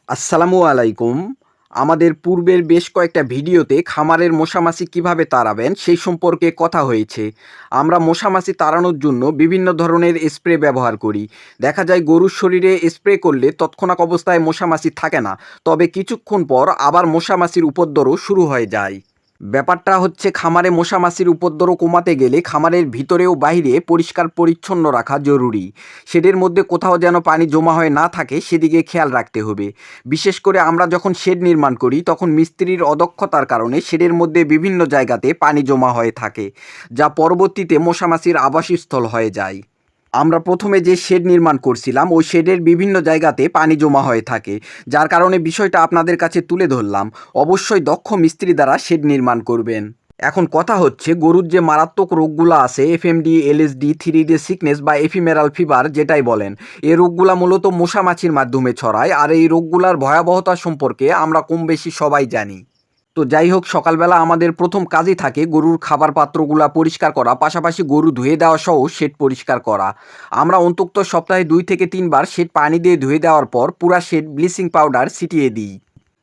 আসসালামু আলাইকুম। আমাদের পূর্বের বেশ কয়েকটা ভিডিওতে খামারের মশামাছি কিভাবে তাড়াবেন সেই সম্পর্কে কথা হয়েছে। আমরা মশামাছি তাড়ানোর জন্য বিভিন্ন ধরনের স্প্রে ব্যবহার করি। দেখা যায় গরুর শরীরে স্প্রে করলে তৎক্ষণাৎ অবস্থায় মশামাছি থাকে না, তবে কিছুক্ষণ পর আবার মশামাছির উপদ্রবও শুরু হয়ে যায়। ব্যাপারটা হচ্ছে, খামারে মশামাছির উপদ্রব কমাতে গেলে খামারের ভিতরে ও বাইরে পরিষ্কার পরিচ্ছন্ন রাখা জরুরি। শেডের মধ্যে কোথাও যেন পানি জমা হয়ে না থাকে সেদিকে খেয়াল রাখতে হবে। বিশেষ করে আমরা যখন শেড নির্মাণ করি তখন মিস্ত্রির অদক্ষতার কারণে শেডের মধ্যে বিভিন্ন জায়গাতে পানি জমা হয়ে থাকে, যা পরবর্তীতে মশামাছির আবাসস্থল হয়ে যায়। আমরা প্রথমে যে শেড নির্মাণ করছিলাম ওই শেডের বিভিন্ন জায়গাতে পানি জমা হয়ে থাকে, যার কারণে বিষয়টা আপনাদের কাছে তুলে ধরলাম। অবশ্যই দক্ষ মিস্ত্রি দ্বারা শেড নির্মাণ করবেন। এখন কথা হচ্ছে, গরুর যে মারাত্মক রোগগুলো আছে, এফএমডি, এলএসডি, 3ডে সিকনেস বা এফিমেরাল ফিভার যেটাই বলেন, এই রোগগুলা মূলত মশামাছির মাধ্যমে ছড়ায়। আর এই রোগগুলার ভয়াবহতা সম্পর্কে আমরা কম বেশি সবাই জানি। তো যাই হোক, সকালবেলা আমাদের প্রথম কাজই থাকে গরুর খাবার পাত্রগুলা পরিষ্কার করা, পাশাপাশি গরু ধুয়ে দেওয়া সহ শেড পরিষ্কার করা। আমরা অন্তত সপ্তাহে 2 থেকে 3 বার শেড পানি দিয়ে ধুয়ে দেওয়ার পর পুরা শেড ব্লিচিং পাউডার ছিটিয়ে দিই।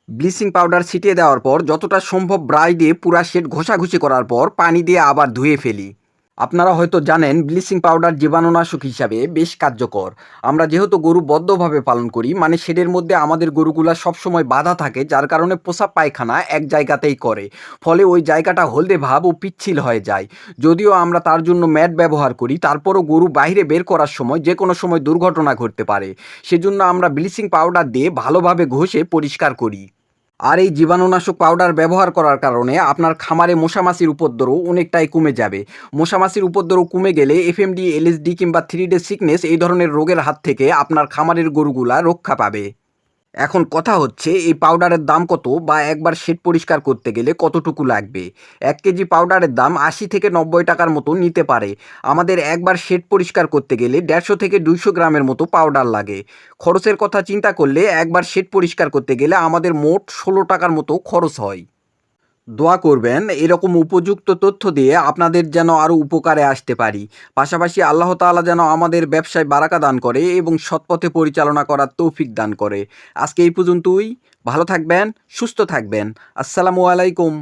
ব্লিচিং পাউডার ছিটিয়ে দেওয়ার পর যতটা সম্ভব ব্রাশ দিয়ে পুরা শেড ঘষাঘষি করার পর পানি দিয়ে আবার ধুয়ে ফেলি। আপনারা হয়তো জানেন, ব্লিচিং পাউডার জীবাণুনাশক হিসাবে বেশ কার্যকর। আমরা যেহেতু গরু বদ্ধভাবে পালন করি, মানে শেডের মধ্যে আমাদের গরুগুলা সবসময় বাঁধা থাকে, যার কারণে প্রস্রাব পায়খানা এক জায়গাতেই করে, ফলে ওই জায়গাটা হলদে ভাব ও পিচ্ছিল হয়ে যায়। যদিও আমরা তার জন্য ম্যাট ব্যবহার করি, তারপরও গরু বাইরে বের করার সময় যে কোনো সময় দুর্ঘটনা ঘটতে পারে। সেজন্য আমরা ব্লিচিং পাউডার দিয়ে ভালোভাবে ঘষে পরিষ্কার করি। আর এই জীবাণুনাশক পাউডার ব্যবহার করার কারণে আপনার খামারে মশামাছির উপদ্রব অনেকটাই কমে যাবে। মশামাছির উপদ্রব কমে গেলে এফএমডি, এলএসডি কিংবা 3ডে সিকনেস এই ধরনের রোগের হাত থেকে আপনার খামারের গরুগুলা রক্ষা পাবে। এখন কথা হচ্ছে, এই পাউডারের দাম কত বা একবার শেড পরিষ্কার করতে গেলে কতটুকু লাগবে? 1 কেজি পাউডারের দাম 80 থেকে 90 টাকার মতো নিতে পারে। আমাদের একবার শেড পরিষ্কার করতে গেলে 150 থেকে 200 গ্রামের মতো পাউডার লাগে। খরচের কথা চিন্তা করলে একবার শেড পরিষ্কার করতে গেলে আমাদের মোট 16 টাকার মতো খরচ হয়। দোয়া করবেন এরকম উপযুক্ত তথ্য দিয়ে আপনাদের যেন আরও উপকারে আসতে পারি। পাশাপাশি আল্লাহ তাআলা যেন আমাদের ব্যবসায় বারাকা দান করে এবং সৎপথে পরিচালনা করার তৌফিক দান করে। আজকে এই পর্যন্তই। ভালো থাকবেন, সুস্থ থাকবেন। আসসালামু আলাইকুম।